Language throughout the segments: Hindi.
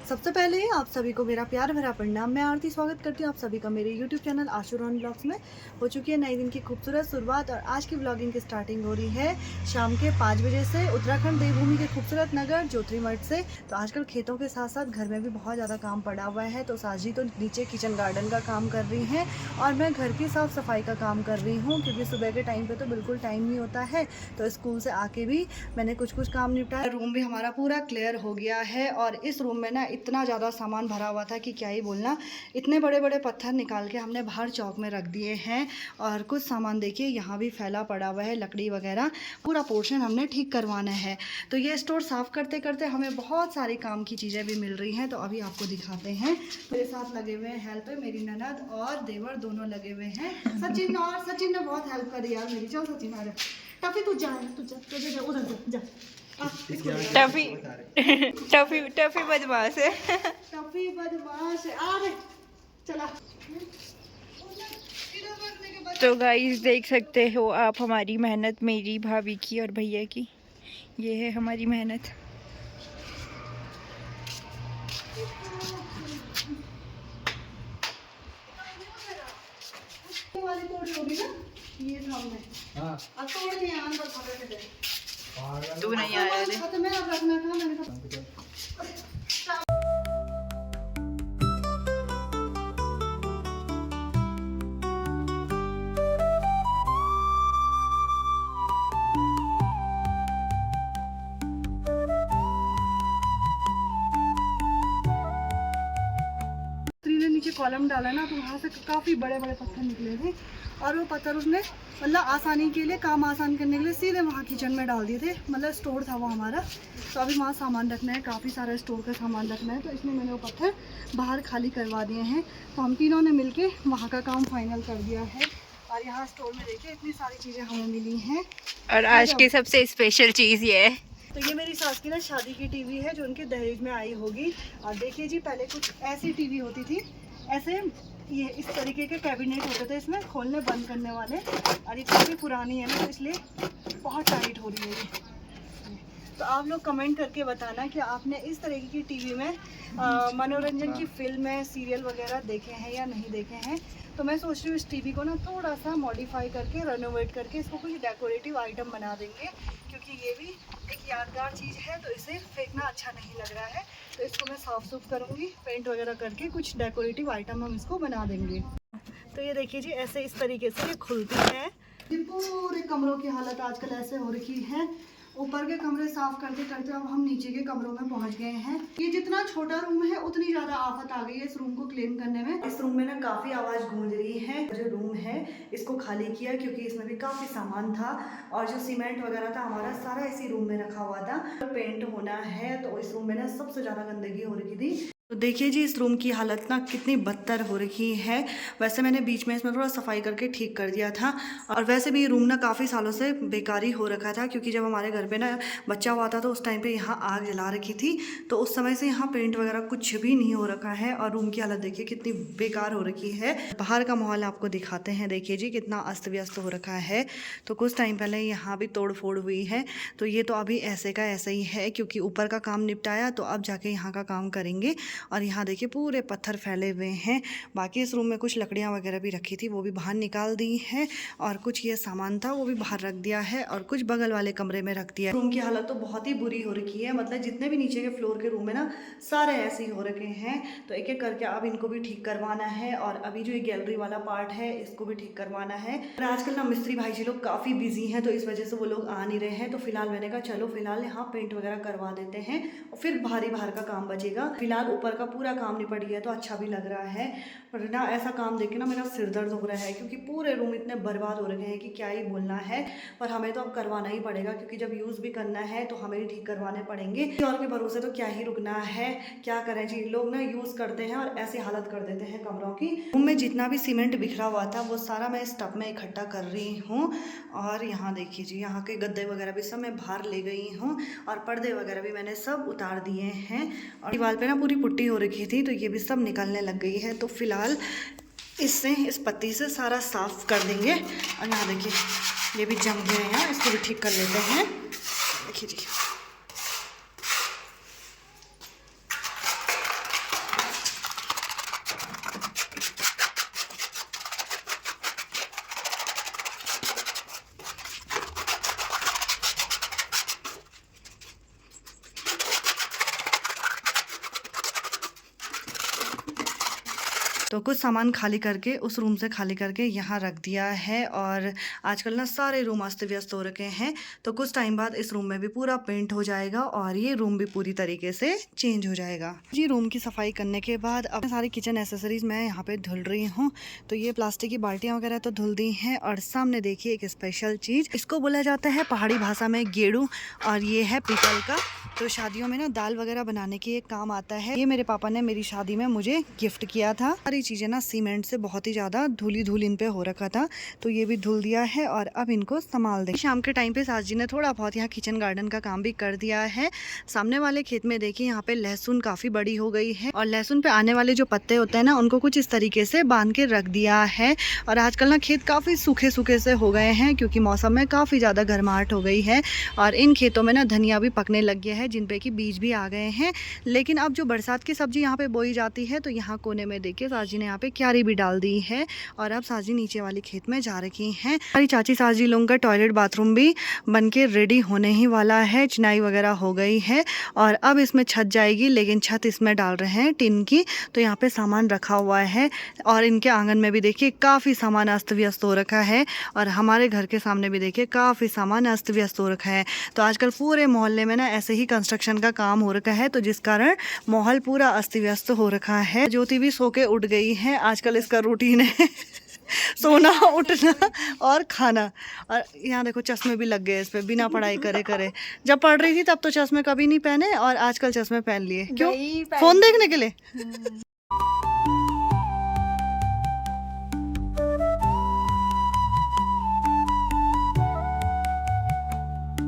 सबसे पहले आप सभी को मेरा प्यार भरा प्रणाम। मैं आरती स्वागत करती हूँ आप सभी का मेरे YouTube चैनल आशुरान ब्लॉग्स में। हो चुकी है नई दिन की खूबसूरत शुरुआत और आज की ब्लॉगिंग की स्टार्टिंग हो रही है शाम के 5 बजे से उत्तराखंड देवभूमि के खूबसूरत नगर ज्योतिर्मठ से। तो आजकल खेतों के साथ साथ घर में भी बहुत ज़्यादा काम पड़ा हुआ है। तो साजी तो नीचे किचन गार्डन का काम कर रही हैं और मैं घर की साफ़ सफाई का काम कर रही हूँ, क्योंकि सुबह के टाइम पर तो बिल्कुल टाइम नहीं होता है। तो स्कूल से आके भी मैंने कुछ काम निपटाया। रूम भी हमारा पूरा क्लियर हो गया है और इस रूम में ना इतना ज़्यादा सामान भरा हुआ था कि क्या ही बोलना। इतने बड़े बड़े पत्थर निकाल के हमने बाहर चौक में रख दिए हैं और कुछ सामान देखिए यहाँ भी फैला पड़ा हुआ है, लकड़ी वगैरह पूरा पोर्शन हमने ठीक करवाना है। तो ये स्टोर साफ़ करते करते हमें बहुत सारी काम की चीज़ें भी मिल रही हैं। तो अभी आपको दिखाते हैं। मेरे साथ लगे हुए हैं हेल्प, मेरी ननद और देवर दोनों लगे हुए हैं। सचिन ने बहुत हेल्प करी यार मेरी। चल सचिन आ जा, टफी तू जा उधर जा। टफी टफी टफी बदमाश है। टफी बदमाश आ रे चला। तो गाइस देख सकते हो आप हमारी मेहनत, मेरी भाभी की और भैया की। ये है हमारी मेहनत। वाली तोड़ी होगी ना ये सामने। हां अब तोड़ नहीं आन पर पकड़ के दे। तू नहीं आया थे। तो मैं अब रखना था, मैंने कहा 3 ने नीचे कॉलम डाला ना, तो वहाँ से काफ़ी बड़े बड़े पत्थर निकले थे और वो पत्थर उसने मतलब आसानी के लिए, काम आसान करने के लिए सीधे वहाँ किचन में डाल दिए थे। मतलब स्टोर था वो हमारा। तो अभी वहाँ सामान रखना है, काफ़ी सारा स्टोर का सामान रखना है। तो इसलिए मैंने वो पत्थर बाहर खाली करवा दिए हैं। तो हम तीनों ने मिल के वहाँ का काम फाइनल कर दिया है। और यहाँ स्टोर में देखिए इतनी सारी चीज़ें हमें मिली हैं। और आज की सबसे स्पेशल चीज़ ये है। तो ये मेरी सास की ना शादी की टीवी है जो उनके दहेज में आई होगी। और देखिए जी, पहले कुछ ऐसी टीवी होती थी, ऐसे ये इस तरीके के कैबिनेट होते थे इसमें खोलने बंद करने वाले। और ये काफ़ी पुरानी है ना, तो इसलिए बहुत टाइट हो रही है ये। तो आप लोग कमेंट करके बताना कि आपने इस तरीके की टीवी में मनोरंजन की फिल्में, सीरियल वगैरह देखे हैं या नहीं देखे हैं। तो मैं सोच रही हूँ इस टीवी को ना थोड़ा सा मॉडिफाई करके, रेनोवेट करके इसको कुछ डेकोरेटिव आइटम बना देंगे, क्योंकि ये भी एक यादगार चीज़ है। तो इसे फेंकना अच्छा नहीं लग रहा है। तो इसको मैं साफ़ सुफ करूँगी, पेंट वगैरह करके कुछ डेकोरेटिव आइटम हम इसको बना देंगे। तो ये देखिए जी, ऐसे इस तरीके से ये खुलती है। ये पूरे कमरों की हालत आजकल ऐसे हो रखी है। ऊपर के कमरे साफ करते करते अब हम नीचे के कमरों में पहुंच गए हैं। ये जितना छोटा रूम है उतनी ज्यादा आफत आ गई है इस रूम को क्लीन करने में। इस रूम में ना काफी आवाज गूंज रही है। जो रूम है इसको खाली किया क्योंकि इसमें भी काफी सामान था और जो सीमेंट वगैरह था हमारा सारा इसी रूम में रखा हुआ था। पेंट होना है तो इस रूम में ना सबसे ज्यादा गंदगी हो रखी थी। तो देखिए जी, इस रूम की हालत ना कितनी बदतर हो रखी है। वैसे मैंने बीच में इसमें थोड़ा सफाई करके ठीक कर दिया था। और वैसे भी ये रूम ना काफ़ी सालों से बेकारी हो रखा था, क्योंकि जब हमारे घर पे ना बच्चा हुआ था तो उस टाइम पे यहाँ आग जला रखी थी। तो उस समय से यहाँ पेंट वगैरह कुछ भी नहीं हो रखा है। और रूम की हालत देखिए कितनी बेकार हो रखी है। बाहर का माहौल आपको दिखाते हैं। देखिए जी कितना अस्त व्यस्त हो रखा है। तो कुछ टाइम पहले यहाँ भी तोड़ फोड़ हुई है। तो ये तो अभी ऐसे का ऐसा ही है, क्योंकि ऊपर का काम निपटाया तो अब जाके यहाँ का काम करेंगे। और यहाँ देखिए पूरे पत्थर फैले हुए हैं। बाकी इस रूम में कुछ लकड़ियाँ वगैरह भी रखी थी, वो भी बाहर निकाल दी हैं। और कुछ ये सामान था वो भी बाहर रख दिया है और कुछ बगल वाले कमरे में रख दिया। रूम की हालत तो बहुत ही बुरी हो रखी है। मतलब जितने भी नीचे के फ्लोर के रूम है ना, सारे ऐसे ही हो रखे हैं। तो एक एक करके अब इनको भी ठीक करवाना है। और अभी जो ये गैलरी वाला पार्ट है इसको भी ठीक करवाना है। और आजकल ना मिस्त्री भाई जी लोग काफ़ी बिजी हैं, तो इस वजह से वो लोग आ नहीं रहे हैं। तो फिलहाल मैंने कहा चलो फिलहाल यहाँ पेंट वगैरह करवा देते हैं और फिर बाहर का काम बचेगा। फिलहाल ऊपर का पूरा काम निपट गया तो अच्छा भी लग रहा है। पर ना ऐसा काम देख के ना मेरा सिर दर्द हो रहा है, क्योंकि पूरे रूम इतने बर्बाद हो रहे हैं कि क्या ही बोलना है। पर हमें तो अब करवाना ही पड़ेगा, क्योंकि जब यूज़ भी करना है तो हमें ही ठीक करवाने पड़ेंगे। और के भरोसे तो क्या ही रुकना है। क्या करें जी, लोग ना यूज़ करते हैं और ऐसी हालत कर देते हैं कमरों की। रूम में जितना भी सीमेंट बिखरा हुआ था वो सारा मैं इस टब में इकट्ठा कर रही हूँ। और यहाँ देखिए जी, यहाँ के गद्दे वगैरह भी सब मैं बाहर ले गई हूँ और पर्दे वगैरह भी मैंने सब उतार दिए हैं। और दीवार पे ना पूरी पुट्टी हो रखी थी तो ये भी सब निकलने लग गई है। तो फिलहाल इससे, इस पत्ती से सारा साफ कर देंगे। और यहाँ देखिए ये भी जम गए हैं, इसको भी ठीक कर लेते हैं। देखिए जी तो कुछ सामान खाली करके उस रूम से खाली करके यहाँ रख दिया है। और आजकल ना सारे रूम अस्त व्यस्त हो रखे हैं, तो कुछ टाइम बाद इस रूम में भी पूरा पेंट हो जाएगा और ये रूम भी पूरी तरीके से चेंज हो जाएगा जी। रूम की सफाई करने के बाद अब सारी किचन एसेसरीज मैं यहाँ पे धुल रही हूँ। तो ये प्लास्टिक की बाल्टियाँ वगैरह तो धुल दी हैं। और सामने देखिए एक स्पेशल चीज़, इसको बोला जाता है पहाड़ी भाषा में गेड़ू, और ये है पीतल का। तो शादियों में ना दाल वगैरह बनाने के ये काम आता है। ये मेरे पापा ने मेरी शादी में मुझे गिफ्ट किया था। सारी चीज़ें ना सीमेंट से बहुत ही ज़्यादा धूल इन पे हो रखा था, तो ये भी धुल दिया है और अब इनको संभाल दें। शाम के टाइम पे सास जी ने थोड़ा बहुत यहाँ किचन गार्डन का काम भी कर दिया है। सामने वाले खेत में देखिए यहाँ पे लहसुन काफ़ी बड़ी हो गई है, और लहसुन पे आने वाले जो पत्ते होते हैं ना उनको कुछ इस तरीके से बांध के रख दिया है। और आजकल ना खेत काफ़ी सूखे सूखे से हो गए हैं, क्योंकि मौसम में काफ़ी ज़्यादा गर्माहट हो गई है। और इन खेतों में ना धनिया भी पकने लग गया है, जिन पे कि बीज भी आ गए हैं। लेकिन अब जो बरसात की सब्जी यहाँ पे बोई जाती है, तो यहाँ कोने में देखिए सास जी ने यहाँ पे क्यारी भी डाल दी है। और अब सास जी नीचे वाली खेत में जा रखी हैं। हमारी चाची सास जी लोगों का टॉयलेट बाथरूम भी बन के रेडी होने ही वाला है, चिनाई वगैरह हो गई है और अब इसमें छत जाएगी। लेकिन छत इसमें डाल रहे हैं टिन की, तो यहाँ पे सामान रखा हुआ है। और इनके आंगन में भी देखिए काफ़ी सामान अस्त व्यस्त हो रखा है, और हमारे घर के सामने भी देखिए काफ़ी सामान अस्त व्यस्त हो रखा है। तो आजकल पूरे मोहल्ले में ना ऐसे ही कंस्ट्रक्शन का काम हो रखा है, तो जिस कारण माहौल पूरा अस्त व्यस्त हो रखा है। ज्योति भी सो के उठ गई है, आजकल इसका रूटीन है सोना, उठना और खाना। और यहाँ देखो चश्मे भी लग गए इस पे, बिना पढ़ाई करे करे। जब पढ़ रही थी तब तो चश्मे कभी नहीं पहने, और आजकल चश्मे पहन लिए। क्यों? फोन देखने के लिए।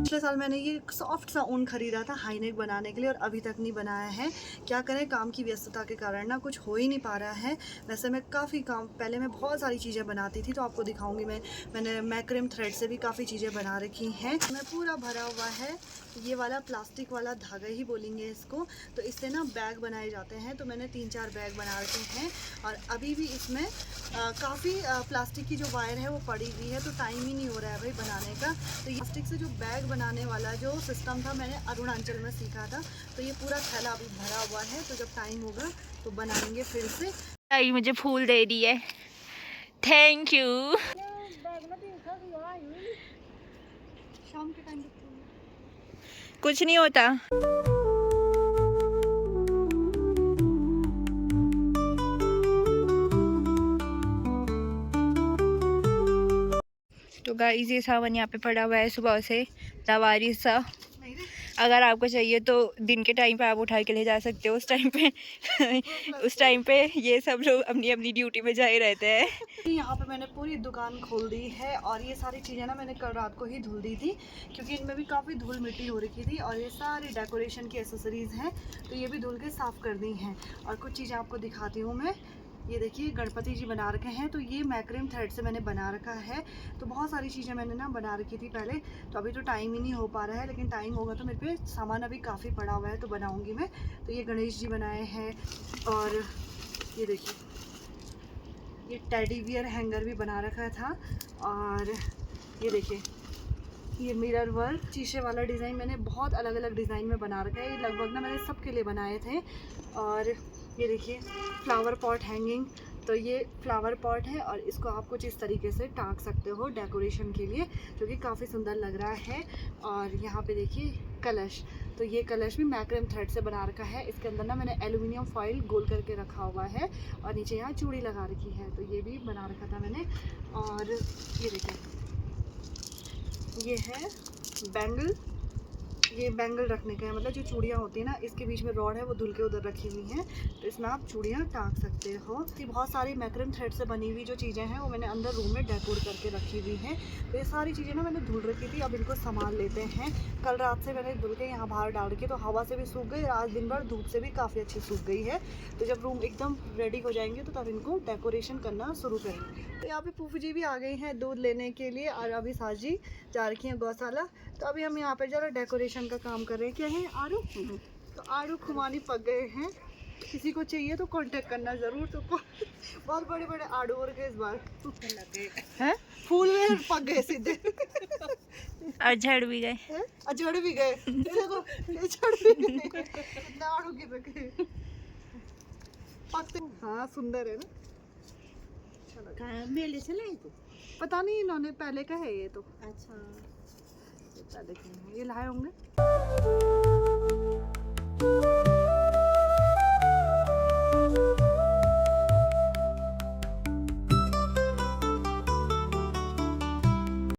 पिछले साल मैंने ये सॉफ्ट सा ऊन खरीदा था हाई नेक बनाने के लिए, और अभी तक नहीं बनाया है। क्या करें, काम की व्यस्तता के कारण ना कुछ हो ही नहीं पा रहा है। वैसे मैं काफ़ी काम, पहले मैं बहुत सारी चीज़ें बनाती थी, तो आपको दिखाऊंगी। मैंने मैक्रेम थ्रेड से भी काफ़ी चीज़ें बना रखी हैं। मैं पूरा भरा हुआ है, ये वाला प्लास्टिक वाला धागा ही बोलेंगे इसको। तो इससे ना बैग बनाए जाते हैं, तो मैंने 3-4 बैग बना रखे हैं। और अभी भी इसमें काफ़ी प्लास्टिक की जो वायर है वो पड़ी हुई है, तो टाइम ही नहीं हो रहा है भाई बनाने का। तो ये प्लास्टिक से जो बैग बनाने वाला जो सिस्टम था मैंने अरुणाचल में सीखा था, तो ये पूरा थैला अभी भरा हुआ है। तो जब टाइम होगा तो बनाएंगे फिर से। आई मुझे फूल दे दी है, थैंक यू। शाम के टाइम कुछ नहीं होता। तो गाइस ये सामान यहाँ पे पड़ा हुआ है सुबह से, लावारिस सा। अगर आपको चाहिए तो दिन के टाइम पे आप उठा के ले जा सकते हो। उस टाइम पे ये सब लोग अपनी अपनी ड्यूटी में जा ही रहते हैं। यहाँ पे मैंने पूरी दुकान खोल दी है, और ये सारी चीज़ें ना मैंने कल रात को ही धुल दी थी, क्योंकि इनमें भी काफ़ी धूल मिट्टी हो रखी थी। और ये सारी डेकोरेशन की एसेसरीज़ हैं, तो ये भी धुल के साफ़ कर दी हैं। और कुछ चीज़ें आपको दिखाती हूँ मैं। ये देखिए गणपति जी बना रखे हैं, तो ये मैक्रेम थ्रेड से मैंने बना रखा है। तो बहुत सारी चीज़ें मैंने ना बना रखी थी पहले, तो अभी तो टाइम ही नहीं हो पा रहा है, लेकिन टाइम होगा तो मेरे पे सामान अभी काफ़ी पड़ा हुआ है, तो बनाऊंगी मैं। तो ये गणेश जी बनाए हैं, और ये देखिए ये टेडी बियर हैंगर भी बना रखा था। और ये देखिए ये मिरर वर्क शीशे वाला डिज़ाइन मैंने बहुत अलग अलग डिज़ाइन में बना रखा है। ये लगभग ना मैंने सबके लिए बनाए थे। और ये देखिए फ्लावर पॉट हैंगिंग, तो ये फ्लावर पॉट है, और इसको आप कुछ इस तरीके से टांग सकते हो डेकोरेशन के लिए, जो कि काफ़ी सुंदर लग रहा है। और यहाँ पे देखिए कलश, तो ये कलश भी मैक्रेम थ्रेड से बना रखा है। इसके अंदर ना मैंने एल्युमिनियम फॉइल गोल करके रखा हुआ है, और नीचे यहाँ चूड़ी लगा रखी है, तो ये भी बना रखा था मैंने। और ये देखिए ये है बैंगल, ये बैंगल रखने का है, मतलब जो चूड़ियाँ होती है ना, इसके बीच में रॉड है वो धुल के उधर रखी हुई हैं, तो इसमें आप चूड़ियाँ टांग सकते हो। ये बहुत सारी मैक्रेम थ्रेड से बनी हुई जो चीज़ें हैं वो मैंने अंदर रूम में डेकोर करके रखी हुई हैं। तो ये सारी चीज़ें ना मैंने धुल रखी थी, अब इनको संभाल लेते हैं। कल रात से मैंने धुल के यहाँ बाहर डाल के, तो हवा से भी सूख गई, आज दिन भर धूप से भी काफ़ी अच्छी सूख गई है। तो जब रूम एकदम रेडी हो जाएंगे तो तब इनको डेकोरेशन करना शुरू करेंगे। तो यहाँ पे फूफू जी भी आ गई हैं दूध लेने के लिए, और अभी सास जी जा रखी हैं गौशाला। तो अभी हम यहाँ पे जरा डेकोरेशन का काम कर रहे हैं। क्या है आड़ू, तो आड़ू खुमानी पक गए हैं। किसी को चाहिए तो कांटेक्ट करना ज़रूर। तो बहुत बड़े बड़े आड़ू और गए इस बार हैं, फूल में पक गए सीधे और झड़ भी गए, झड़ भी गए, देखो ये झड़ भी गए, इतना आड़ू गिर रखे पकते। हाँ सुंदर है ना। मेले से लाए थे? पता नहीं, इन्होंने पहले का है ये तो, अच्छा। ये पहले के हैं, ये लाए होंगे।